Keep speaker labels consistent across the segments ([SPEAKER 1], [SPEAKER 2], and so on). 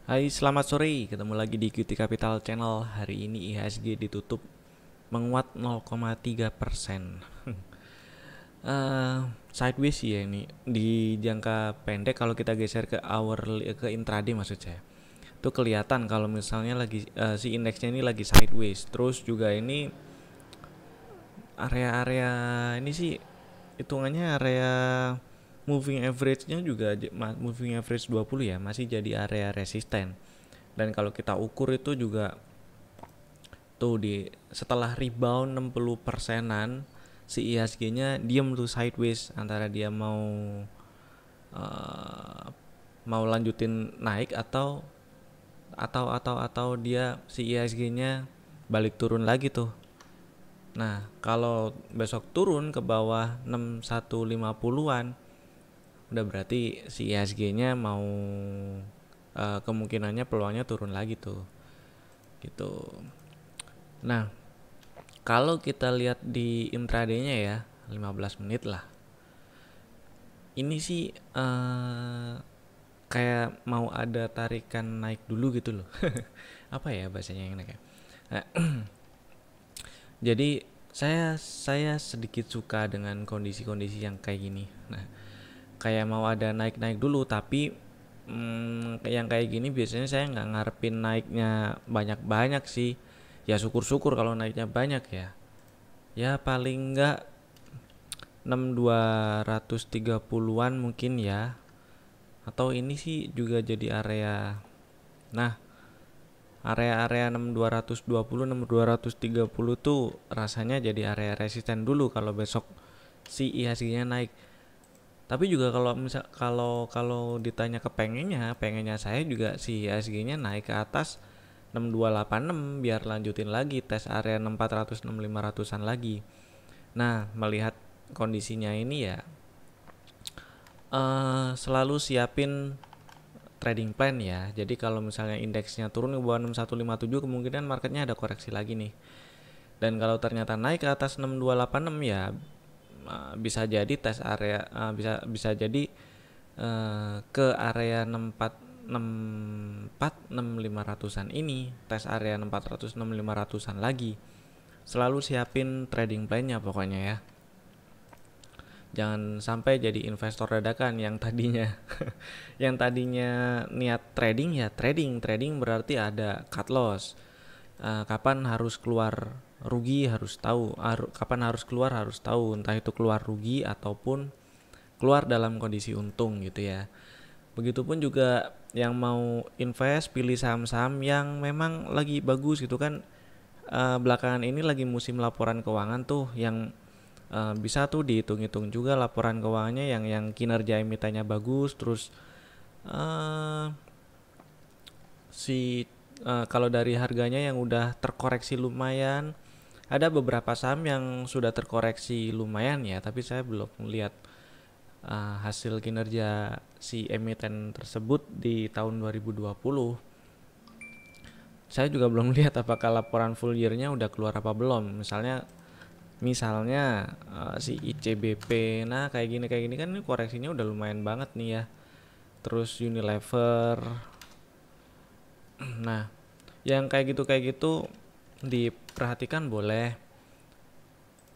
[SPEAKER 1] Hai, selamat sore. Ketemu lagi di QT Capital Channel. Hari ini IHSG ditutup menguat 0,3%. Eh, Sideways ya ini di jangka pendek. Kalau kita geser ke hourly, ke intraday maksud saya, itu kelihatan kalau misalnya lagi si indeksnya ini lagi sideways. Terus juga ini area-area ini sih hitungannya area moving average-nya juga moving average 20 ya, masih jadi area resisten. Dan kalau kita ukur itu juga tuh di setelah rebound 60 persenan, si IHSG-nya diem tuh sideways antara dia uh, mau lanjutin naik atau dia si IHSG-nya balik turun lagi tuh. Nah, kalau besok turun ke bawah 6150-an, udah berarti si IHSG-nya mau kemungkinannya peluangnya turun lagi tuh. Gitu. Nah, kalau kita lihat di intraday-nya ya, 15 menit lah. Ini sih kayak mau ada tarikan naik dulu gitu loh. Apa ya bahasanya yang enak ya? Nah, jadi saya sedikit suka dengan kondisi-kondisi yang kayak gini. Nah, kayak mau ada naik-naik dulu tapi yang kayak gini biasanya saya nggak ngarepin naiknya banyak-banyak sih. Ya syukur-syukur kalau naiknya banyak ya. Ya paling nggak 6230-an mungkin ya, atau ini sih juga jadi area. Nah, area-area 6220 6230 tuh rasanya jadi area resisten dulu kalau besok si IHSG-nya naik. Tapi juga kalau misal kalau ditanya ke pengennya saya juga si IHSG-nya naik ke atas 6286 biar lanjutin lagi tes area 6400 6500-an lagi. Nah, melihat kondisinya ini ya, selalu siapin trading plan ya. Jadi kalau misalnya indeksnya turun ke bawah 6157, kemungkinan marketnya ada koreksi lagi nih. Dan kalau ternyata naik ke atas 6286 ya, bisa jadi tes area, bisa bisa jadi ke area 64 64 6500-an ini, tes area 6400 6500-an lagi. Selalu siapin trading plan-nya pokoknya ya. Jangan sampai jadi investor dadakan yang tadinya yang tadinya niat trading ya trading berarti ada cut loss. Kapan harus keluar rugi harus tahu, kapan harus keluar harus tahu, entah itu keluar rugi ataupun keluar dalam kondisi untung gitu ya. Begitupun juga yang mau invest pilih saham-saham yang memang lagi bagus gitu kan. Belakangan ini lagi musim laporan keuangan tuh yang bisa tuh dihitung-hitung juga laporan keuangannya yang kinerja emitennya bagus. Terus uh, si kalau dari harganya yang udah terkoreksi lumayan, ada beberapa saham yang sudah terkoreksi lumayan ya, tapi saya belum melihat hasil kinerja si emiten tersebut di tahun 2020. Saya juga belum lihat apakah laporan full year-nya udah keluar apa belum. Misalnya si ICBP, nah kayak gini kan ini koreksinya udah lumayan banget nih ya. Terus Unilever, nah yang kayak gitu diperhatikan boleh.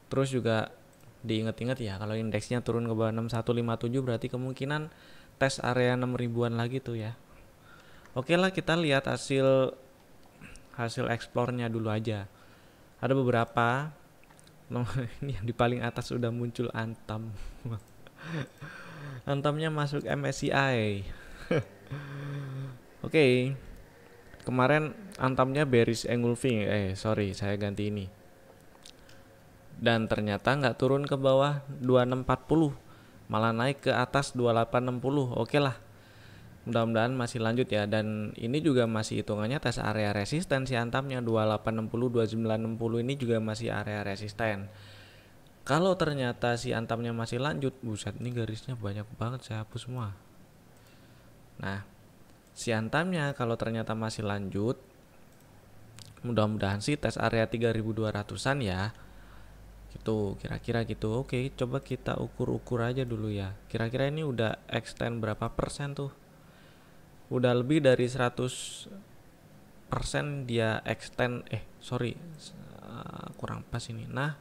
[SPEAKER 1] Terus juga diinget-inget ya kalau indeksnya turun ke bawah 6157 berarti kemungkinan tes area 6 ribuan lagi tuh ya. Oke lah, kita lihat hasil hasil eksplornya dulu aja. Ada beberapa. Ini yang di paling atas udah muncul Antam. Antamnya masuk MSCI. Oke, kemarin Antamnya bearish engulfing. Sorry, saya ganti ini. Dan ternyata nggak turun ke bawah 2640, malah naik ke atas 2860. Oke lah, mudah-mudahan masih lanjut ya. Dan ini juga masih hitungannya tes area resisten si Antamnya 2860 2960 ini juga masih area resisten. Kalau ternyata si Antamnya masih lanjut, buset ini garisnya banyak banget, saya hapus semua. Nah, si Antamnya kalau ternyata masih lanjut, mudah-mudahan sih tes area 3200-an ya. Gitu, kira-kira gitu. Oke, coba kita ukur-ukur aja dulu ya. Kira-kira ini udah extend berapa persen tuh? Udah lebih dari 100% dia extend, kurang pas ini. Nah,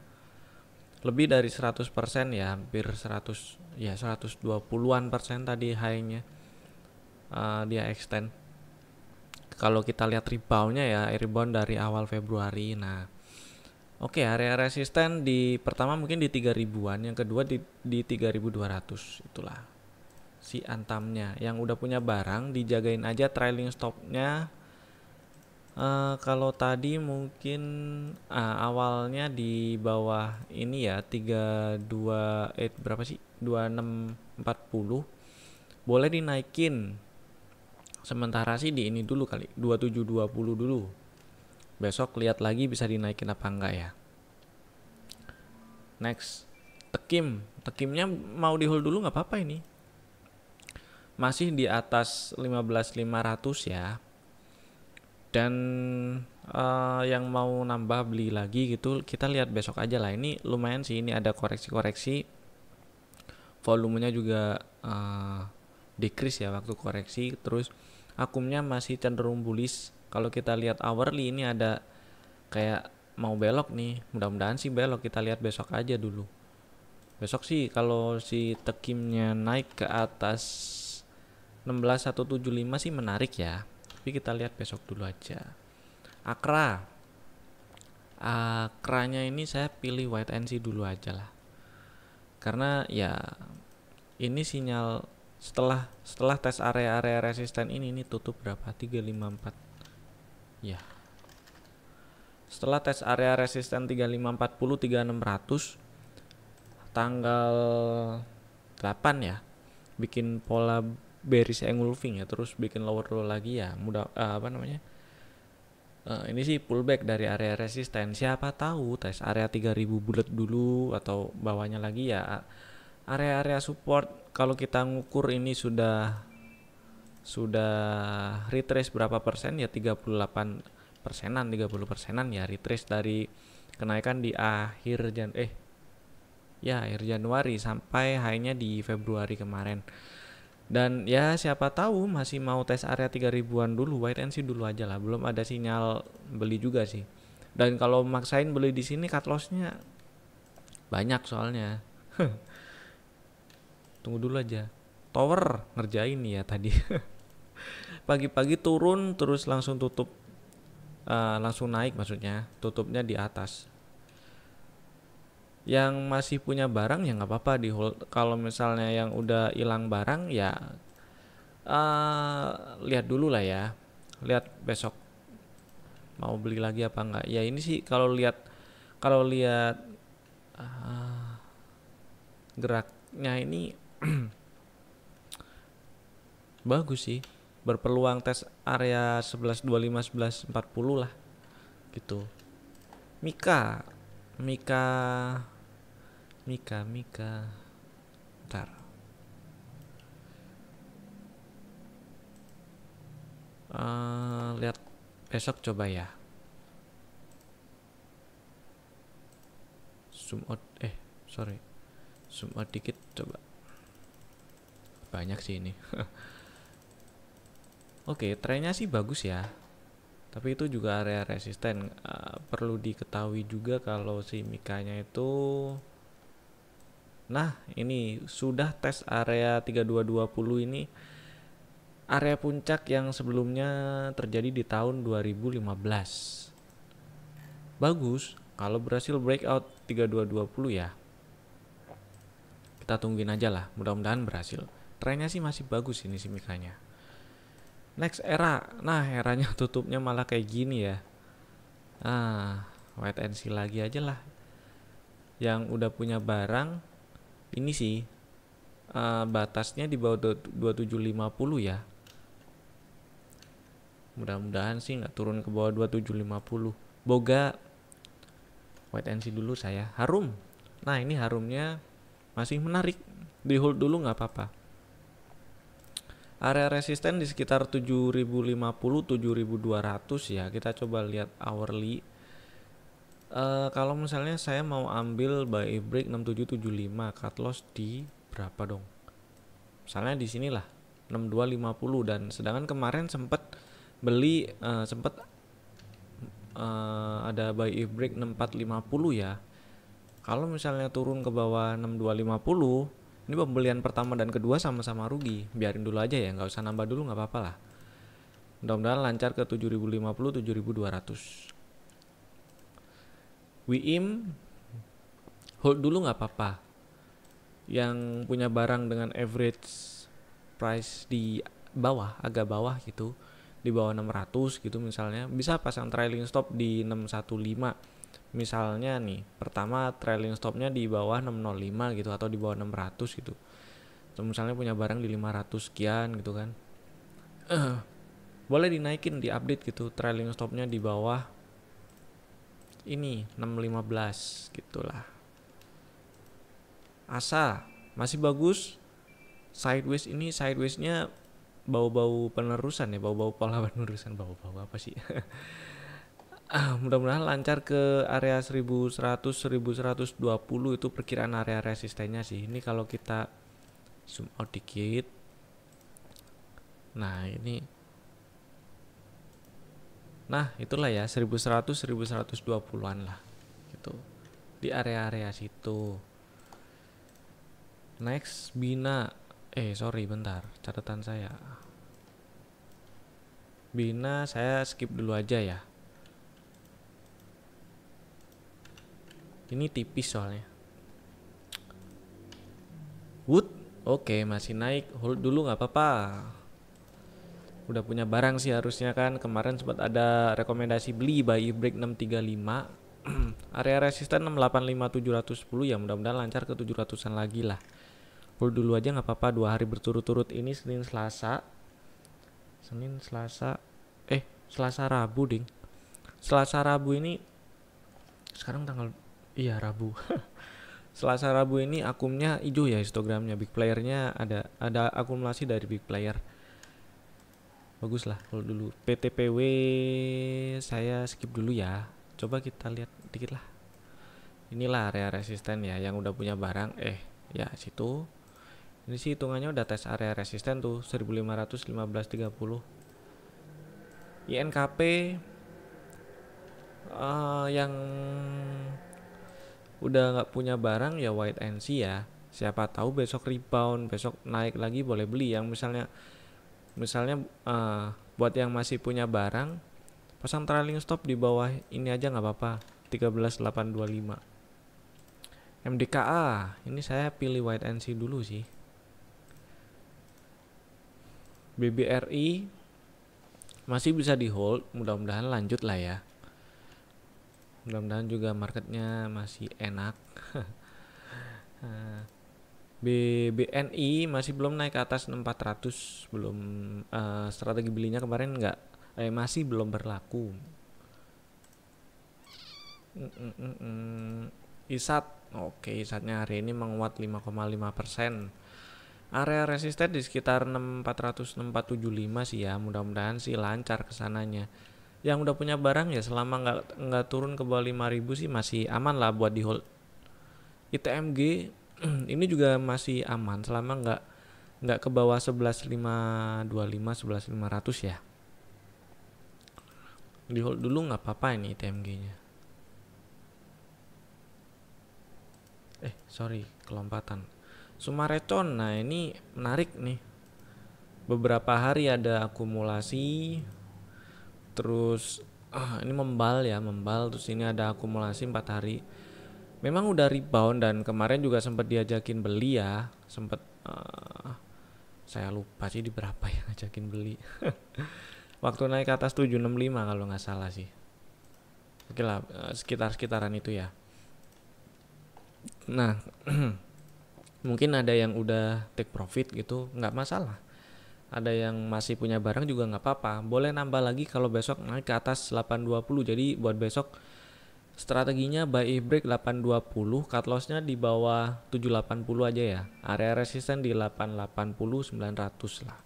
[SPEAKER 1] lebih dari 100% ya, hampir 100, ya 120-an persen tadi high-nya dia extend. Kalau kita lihat rebound-nya ya, rebound dari awal Februari. Nah, oke, area resisten di pertama mungkin di 3000-an, yang kedua di 3200. Itulah si antamnya. Yang udah punya barang dijagain aja trailing stopnya. Kalau tadi mungkin awalnya di bawah ini ya 32 berapa sih? 2640. Boleh dinaikin. Sementara sih di ini dulu kali, 2720 dulu. Besok lihat lagi bisa dinaikin apa enggak ya. Next, Tekim. Tekimnya mau di hold dulu nggak apa-apa ini. Masih di atas 15.500 ya. Dan yang mau nambah beli lagi gitu, kita lihat besok aja lah. Ini lumayan sih, ini ada koreksi-koreksi. Volumenya juga decrease ya waktu koreksi. Terus akumnya masih cenderung bullish. Kalau kita lihat hourly ini ada kayak mau belok nih, mudah-mudahan sih belok, kita lihat besok aja dulu. Besok sih kalau si Tekimnya naik ke atas 16175 sih menarik ya, tapi kita lihat besok dulu aja. Akranya ini saya pilih wait and see dulu aja lah, karena ya ini sinyal setelah tes area resisten ini tutup berapa, 354 ya. Setelah tes area resisten 3540 3600 tanggal 8 ya, bikin pola bearish engulfing ya, terus bikin lower low lagi ya, ini sih pullback dari area resisten. Siapa tahu tes area 3000 bulat dulu atau bawahnya lagi ya. Area-area support kalau kita ngukur ini sudah retrace berapa persen ya, 38 persenan, 30 persenan ya retrace dari kenaikan di akhir Januari sampai high-nya di Februari kemarin. Dan ya siapa tahu masih mau tes area 3000-an dulu, wait and see dulu aja lah. Belum ada sinyal beli juga sih. Dan kalau maksain beli di sini cut loss-nya banyak soalnya. Tunggu dulu aja. Tower ngerjain ya tadi. Pagi-pagi turun terus langsung tutup, langsung naik maksudnya, tutupnya di atas. Yang masih punya barang ya nggak apa-apa di hold. Kalau misalnya yang udah hilang barang ya lihat dulu lah ya, lihat besok mau beli lagi apa enggak ya. Ini sih kalau lihat geraknya ini bagus sih, berpeluang tes area 1125 1140 lah gitu. Mika ntar lihat besok coba ya, zoom out dikit coba. Banyak sih ini. Oke, trennya sih bagus ya, tapi itu juga area resisten. Perlu diketahui juga kalau si Mikanya itu, nah ini sudah tes area 3220, ini area puncak yang sebelumnya terjadi di tahun 2015. Bagus kalau berhasil breakout 3220 ya. Kita tungguin aja lah, mudah-mudahan berhasil. Trennya sih masih bagus ini si Mikanya. Next era. Nah, eranya tutupnya malah kayak gini ya. Wait and see lagi aja lah. Yang udah punya barang ini sih batasnya di bawah 2750 ya. Mudah-mudahan sih nggak turun ke bawah 2750. Boga wait and see dulu saya. Harum. Nah, ini harumnya masih menarik. Di hold dulu nggak apa-apa. Area resisten di sekitar 7050 7200 ya. Kita coba lihat hourly. Kalau misalnya saya mau ambil buy break 6775, cut loss di berapa dong? Misalnya di sinilah 6250, dan sedangkan kemarin sempat beli ada buy if break 6450 ya. Kalau misalnya turun ke bawah 6250, ini pembelian pertama dan kedua sama-sama rugi. Biarin dulu aja ya, nggak usah nambah dulu, nggak apa-apa lah. Mudah-mudahan lancar ke 7050, 7200. WIM hold dulu nggak apa-apa. Yang punya barang dengan average price di bawah, agak bawah gitu, di bawah 600 gitu misalnya, bisa pasang trailing stop di 615. Misalnya nih, pertama trailing stopnya di bawah 605 gitu, atau di bawah 600 gitu. Atau misalnya punya barang di 500 sekian gitu kan. Boleh dinaikin, di update gitu, trailing stopnya di bawah ini 615 gitulah. Asa masih bagus. Sidewaysnya bau-bau penerusan ya, bau-bau pola penerusan, bau-bau apa sih? Mudah-mudahan lancar ke area 1100 1120, itu perkiraan area resistennya sih. Ini kalau kita zoom out dikit. Nah, itulah ya 1100 1120-an lah. Gitu. Di area-area situ. Next Bina. Sorry bentar, catatan saya. Bina saya skip dulu aja ya. Ini tipis soalnya. Wood, oke, masih naik, hold dulu nggak apa-apa. Udah punya barang sih harusnya kan. Kemarin sempat ada rekomendasi beli buy break 635. Area resisten 685 710 ya, mudah-mudahan lancar ke 700-an lagi lah. Hold dulu aja nggak apa-apa, 2 hari berturut-turut ini, Selasa Rabu ding. Selasa Rabu ini sekarang tanggal, iya Rabu. Selasa Rabu ini akunnya hijau ya, histogramnya. Big playernya ada akumulasi dari big player. Bagus lah kalau dulu. PTPW saya skip dulu ya. Coba kita lihat dikit lah. Inilah area resisten ya, yang udah punya barang. Ya situ. Ini sih hitungannya udah tes area resisten tuh, 1500 1530. INKP yang udah nggak punya barang ya wait and see ya. Siapa tahu besok rebound, besok naik lagi, boleh beli. Yang misalnya buat yang masih punya barang, pasang trailing stop di bawah ini aja nggak apa-apa, 13825. MDKA ini saya pilih wait and see dulu sih. BBRI masih bisa di hold, mudah-mudahan lanjut lah ya. Mudah-mudahan juga marketnya masih enak. BBNI masih belum naik ke atas 6400, belum. Strategi belinya kemarin masih belum berlaku. ISAT, oke, ISATnya hari ini menguat 5,5%. Area resisten di sekitar 6400 6475 sih ya, mudah-mudahan sih lancar kesananya. Yang udah punya barang ya, selama nggak turun ke bawah 5000 sih masih aman lah buat di hold. ITMG ini juga masih aman selama nggak ke bawah 11525 11500 ya. Di hold dulu nggak apa-apa ini ITMG-nya. Sorry, kelompatan. Sumarecon, nah ini menarik nih. Beberapa hari ada akumulasi, terus ini membal, terus ini ada akumulasi 4 hari. Memang udah rebound, dan kemarin juga sempat diajakin beli ya, saya lupa sih di berapa yang ngajakin beli. Waktu naik ke atas 765 kalau nggak salah sih. Oke lah, sekitar-sekitaran itu ya. Nah, mungkin ada yang udah take profit gitu, nggak masalah. Ada yang masih punya barang juga nggak apa-apa, boleh nambah lagi kalau besok naik ke atas 820. Jadi buat besok strateginya buy break 820, cut lossnya di bawah 780 aja ya. Area resisten di 880 900 lah.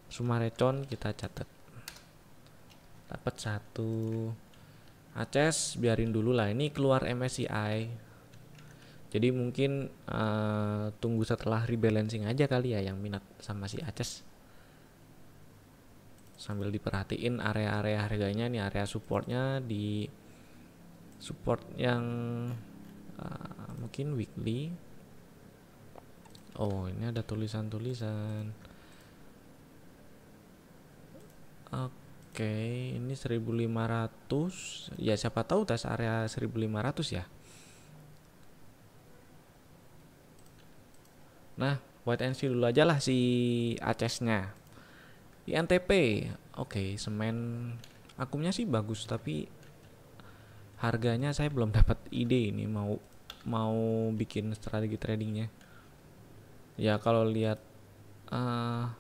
[SPEAKER 1] Sumarecon kita catat, dapat satu. Aces biarin dulu lah, ini keluar MSCI, Jadi mungkin tunggu setelah rebalancing aja kali ya yang minat sama si Aces. Sambil diperhatiin area-area harganya nih, area supportnya di support yang mungkin weekly. Oh, ini ada tulisan-tulisan. Oke, ini 1500. Ya siapa tahu tes area 1500 ya. Nah, wait and see dulu aja lah si Aces-nya. INTP, oke, semen akumnya sih bagus, tapi harganya saya belum dapat ide ini mau bikin strategi tradingnya. Ya kalau lihat,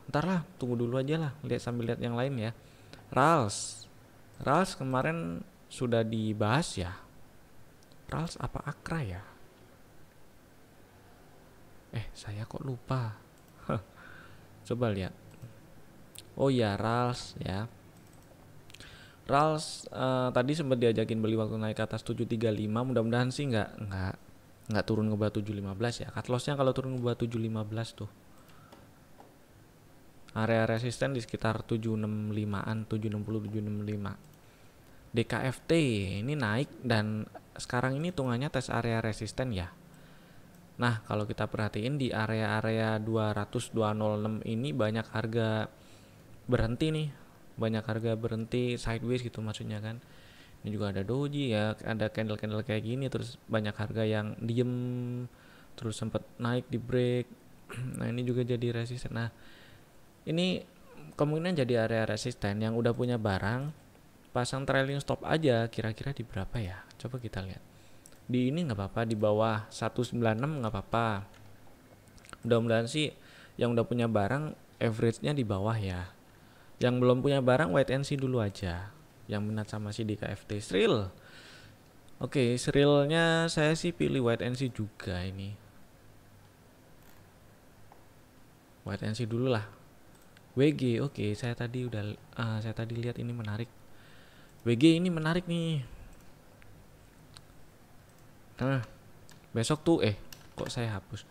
[SPEAKER 1] ntar lah, tunggu dulu aja lah, sambil lihat yang lain ya. Rals kemarin sudah dibahas ya. Rals apa Akra ya? Saya kok lupa. Coba lihat. Oh ya, Rals ya. Rals tadi sempat diajakin beli waktu naik ke atas 735. Mudah-mudahan sih nggak turun ke bawah 715 ya. Cut lossnya kalau turun ke bawah 715 tuh. Area resisten di sekitar 765-an, 760, 765. DKFT ini naik dan sekarang ini hitungannya tes area resisten ya. Nah, kalau kita perhatiin di area-area 200-206 ini banyak harga berhenti nih. Banyak harga berhenti sideways gitu maksudnya kan. Ini juga ada doji ya, ada candle-candle kayak gini, terus banyak harga yang diem terus sempat naik di break. Nah, ini juga jadi resisten. Nah, ini kemungkinan jadi area resisten. Yang udah punya barang pasang trailing stop aja, kira-kira di berapa ya? Coba kita lihat. Di ini nggak apa-apa, di bawah 196 nggak apa-apa. Mudah-mudahan sih yang udah punya barang average-nya di bawah ya. Yang belum punya barang wait and see dulu aja. Yang minat sama si DKFT Sril. Oke, Srilnya saya sih pilih wait and see juga ini. Wait and see dulu lah. WG, oke, saya tadi lihat ini menarik. WG ini menarik nih. Nah, besok tuh kok saya hapus.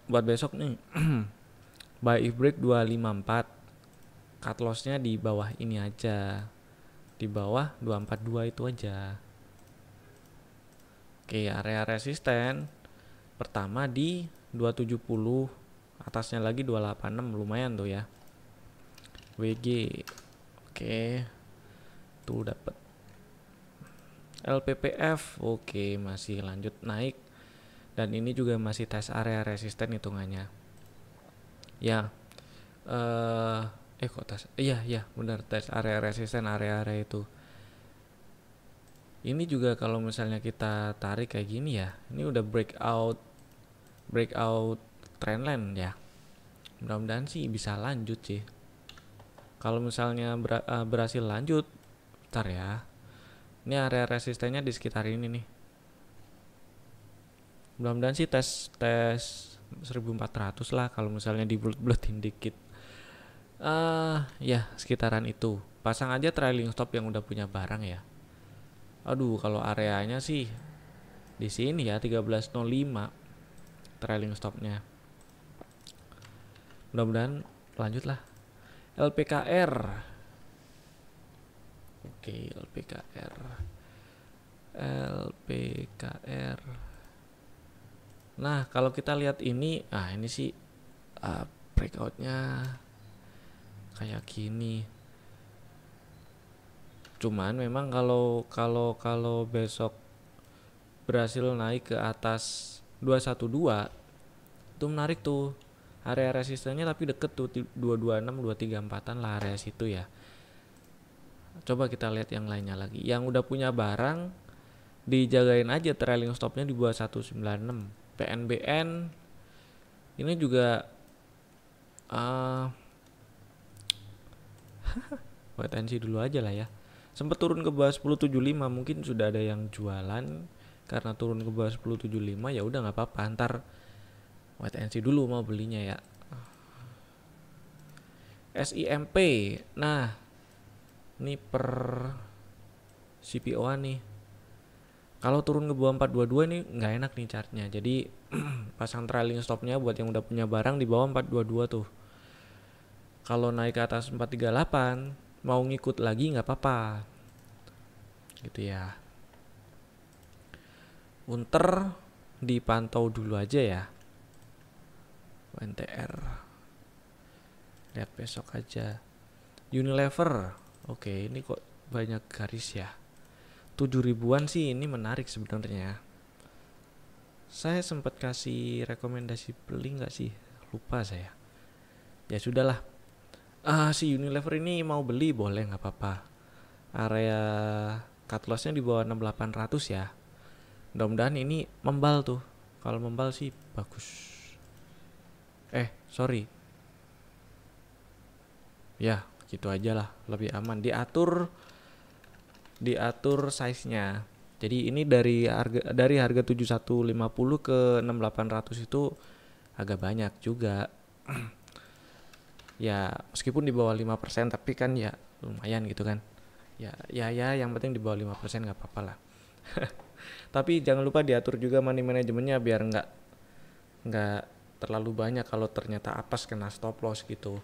[SPEAKER 1] buat besok nih. Buy if break 254. Cut loss-nya di bawah ini aja. Di bawah 242 itu aja. Oke, area resisten pertama di 270, atasnya lagi 286, lumayan tuh ya. WG. Oke. Tuh dapat. LPPF, oke, masih lanjut naik. Dan ini juga masih tes area resisten hitungannya. Ya. Kok tes? Iya, benar, tes area resisten, area-area itu. Ini juga kalau misalnya kita tarik kayak gini ya, ini udah breakout trendline ya. Mudah-mudahan sih bisa lanjut sih. Kalau misalnya berhasil lanjut, bentar ya. Ini area resistennya di sekitar ini nih. Mudah-mudahan sih tes 1400 lah kalau misalnya dibulet-buletin dikit. Ya sekitaran itu. Pasang aja trailing stop yang udah punya barang ya. Aduh, kalau areanya sih di sini ya 1305 trailing stopnya. Mudah-mudahan lanjut lah. LPKR. Oke, LPKR. Nah, kalau kita lihat ini, ini sih breakoutnya kayak gini. Cuman memang kalau besok berhasil naik ke atas 212 itu menarik tuh. Area resistennya tapi deket tuh 226, 234-an lah area situ ya. Coba kita lihat yang lainnya lagi. Yang udah punya barang dijagain aja trailing stopnya di bawah 196. PNBN ini juga wait and see dulu aja lah ya. Sempat turun ke bawah 1075, mungkin sudah ada yang jualan karena turun ke bawah 1075, ya udah nggak apa-apa, ntar wait and see dulu mau belinya ya. SIMP, nah ini per CPO nih. Kalau turun ke bawah 422 ini nggak enak nih chartnya. Jadi pasang trailing stopnya buat yang udah punya barang di bawah 422 tuh. Kalau naik ke atas 438 mau ngikut lagi nggak apa-apa gitu ya. Unter dipantau dulu aja ya. UNTR lihat besok aja. Unilever, oke, ini kok banyak garis ya. 7 ribuan sih ini menarik sebenarnya. Saya sempat kasih rekomendasi beli nggak sih? Lupa saya. Ya sudahlah. Si Unilever ini mau beli boleh nggak apa-apa. Area cut lossnya di bawah 6800 ya. Mudah-mudahan ini membal tuh. Kalau membal sih bagus. Sorry. Ya, gitu aja lah, lebih aman. Diatur size-nya. Jadi ini dari harga 7150 ke 6800 itu agak banyak juga. Ya, meskipun di bawah 5% tapi kan ya lumayan gitu kan. Ya yang penting di bawah 5% nggak apa-apa lah. Tapi jangan lupa diatur juga money manajemennya biar nggak terlalu banyak kalau ternyata apes kena stop loss gitu.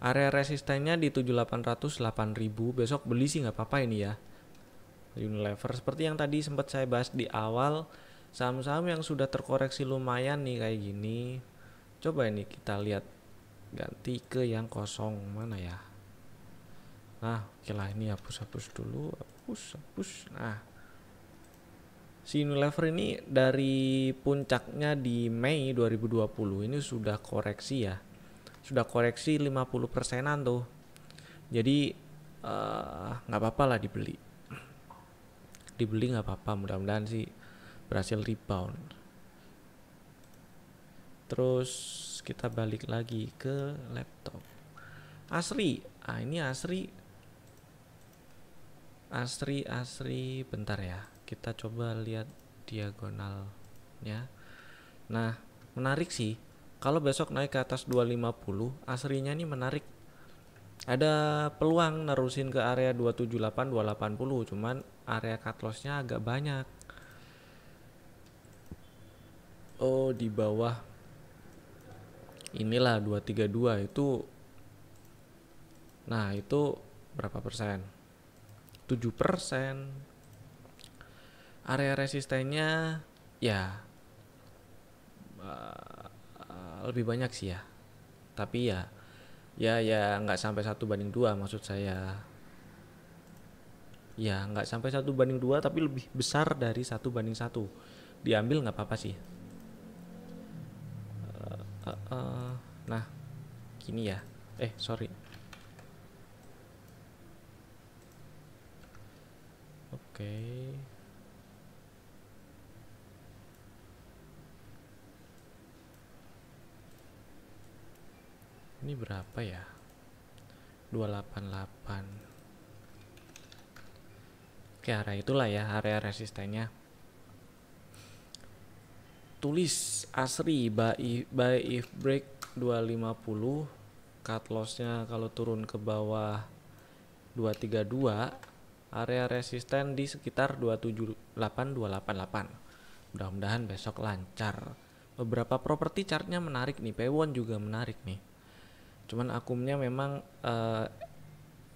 [SPEAKER 1] Area resistennya di 7800 8000. Besok beli sih nggak apa-apa ini ya. Unilever seperti yang tadi sempat saya bahas di awal, saham-saham yang sudah terkoreksi lumayan nih kayak gini. Coba ini kita lihat, ganti ke yang kosong mana ya. Nah, oke lah, ini hapus dulu, hapus. Nah, si Unilever ini dari puncaknya di Mei 2020 ini sudah koreksi ya. Sudah koreksi 50%-an tuh. Jadi nggak apa-apa lah dibeli nggak apa-apa, mudah-mudahan sih berhasil rebound. Terus kita balik lagi ke laptop. Asri, ini Asri bentar ya, kita coba lihat diagonalnya. Nah, menarik sih kalau besok naik ke atas 250, Asrinya ini menarik. Ada peluang nerusin ke area 278 280, cuman area cut loss-nya agak banyak. Di bawah inilah 232 itu. Nah, itu berapa persen? 7%. Area resistennya ya lebih banyak sih ya. Tapi ya nggak sampai 1:2 maksud saya. Ya nggak sampai 1:2 tapi lebih besar dari 1:1. Diambil nggak apa-apa sih. Nah, gini ya. Sorry. Oke. Ini berapa ya? 288. Oke, area itulah ya area resistennya. Tulis Asri buy if break 250, cut lossnya kalau turun ke bawah 232, area resisten di sekitar 278 288. Mudah-mudahan besok lancar. Beberapa properti chartnya menarik nih, Pewon juga menarik nih. Cuman akumnya memang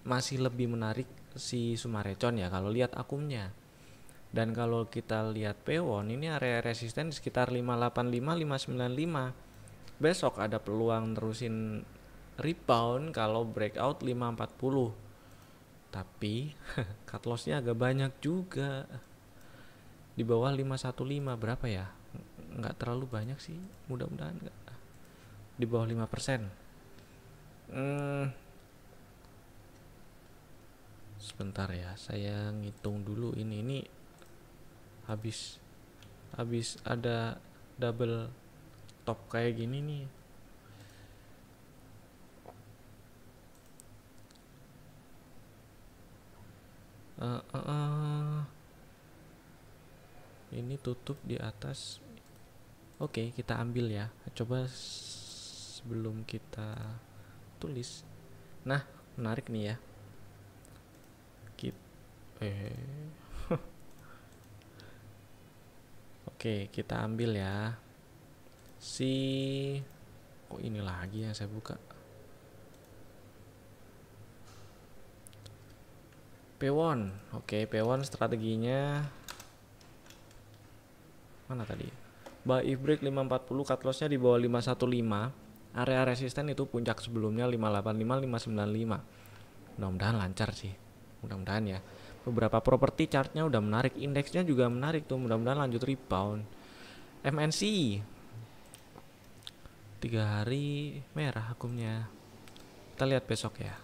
[SPEAKER 1] masih lebih menarik si Sumarecon ya kalau lihat akumnya. Dan kalau kita lihat Pewon ini area resisten di sekitar 585 595. Besok ada peluang terusin rebound kalau breakout 540. Tapi cut loss-nya agak banyak juga. Di bawah 515 berapa ya? Nggak terlalu banyak sih, mudah-mudahan nggak. Di bawah 5%. Sebentar ya, saya ngitung dulu ini habis ada double top kayak gini nih. Ini tutup di atas. Oke, kita ambil ya. Coba sebelum kita tulis. Nah, menarik nih ya. eh Oke, kita ambil ya. Si kok ini lagi yang saya buka. Pewon. Oke, Pewon strateginya mana tadi? Buy if break 540, cut loss-nya di bawah 515. Area resisten itu puncak sebelumnya 585, 595. Mudah-mudahan lancar sih. Mudah-mudahan ya. Beberapa properti chartnya udah menarik, indeksnya juga menarik tuh, mudah-mudahan lanjut rebound. MNC 3 hari merah akumnya. Kita lihat besok ya.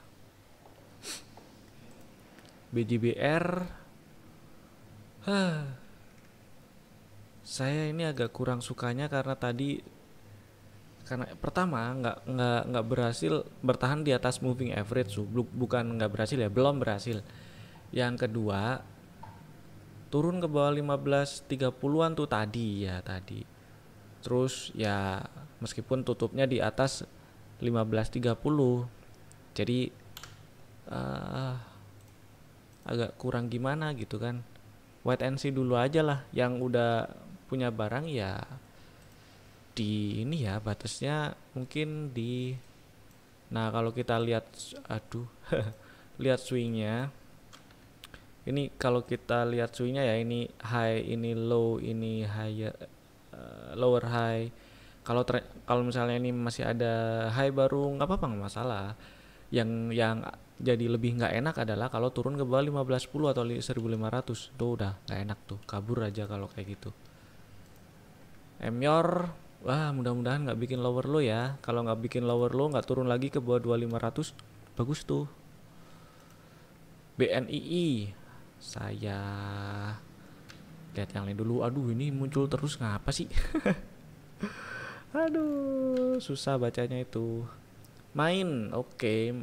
[SPEAKER 1] BJBR saya ini agak kurang sukanya karena pertama nggak berhasil bertahan di atas moving average, bukan nggak berhasil ya, belum berhasil. Yang kedua, turun ke bawah 15.30-an tuh tadi. Terus ya meskipun tutupnya di atas 15.30. Jadi agak kurang gimana gitu kan. Wait and see dulu aja lah. Yang udah punya barang ya di ini ya, batasnya mungkin di. Nah, kalau kita lihat lihat swingnya. Ini kalau kita lihat swingnya ya, ini high, ini low, ini higher, lower high. Kalau misalnya ini masih ada high baru nggak apa-apa, nggak masalah. Yang jadi lebih nggak enak adalah kalau turun ke bawah 1510 atau 1500, tuh udah nggak enak tuh, kabur aja kalau kayak gitu. Emyor, wah mudah-mudahan nggak bikin lower low ya. Kalau nggak bikin lower low, nggak turun lagi ke bawah 2500, bagus tuh. BNII, saya lihat yang lain dulu. Aduh, ini muncul terus ngapa sih? Aduh, susah bacanya itu. Main, oke.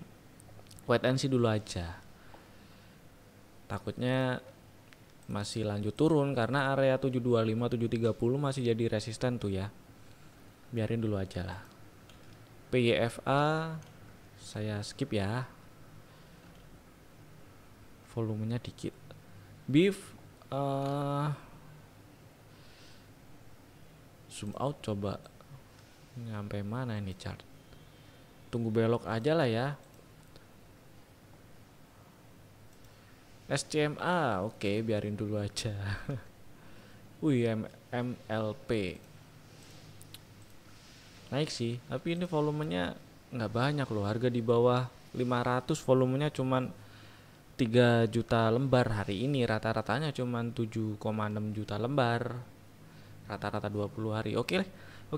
[SPEAKER 1] Wait and see dulu aja. Takutnya masih lanjut turun karena area 725, 730 masih jadi resisten tuh ya. Biarin dulu aja lah. PYFA saya skip ya. Volumenya dikit. Beef zoom out coba. Nyampe mana ini chart? Tunggu belok aja lah ya. SCMA, oke, biarin dulu aja. MLP naik sih, tapi ini volumenya nggak banyak loh. Harga di bawah 500, volumenya cuman 3 juta lembar hari ini. Rata-ratanya cuman 7,6 juta lembar. Rata-rata 20 hari. Oke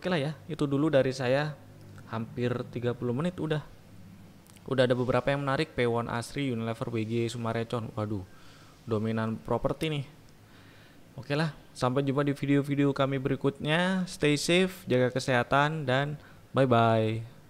[SPEAKER 1] lah ya. Itu dulu dari saya. Hampir 30 menit udah. Udah ada beberapa yang menarik. Pewon Asri, Unilever, WG, Sumarecon. Waduh, dominan properti nih. Oke lah, sampai jumpa di video-video kami berikutnya. Stay safe, jaga kesehatan, dan bye-bye.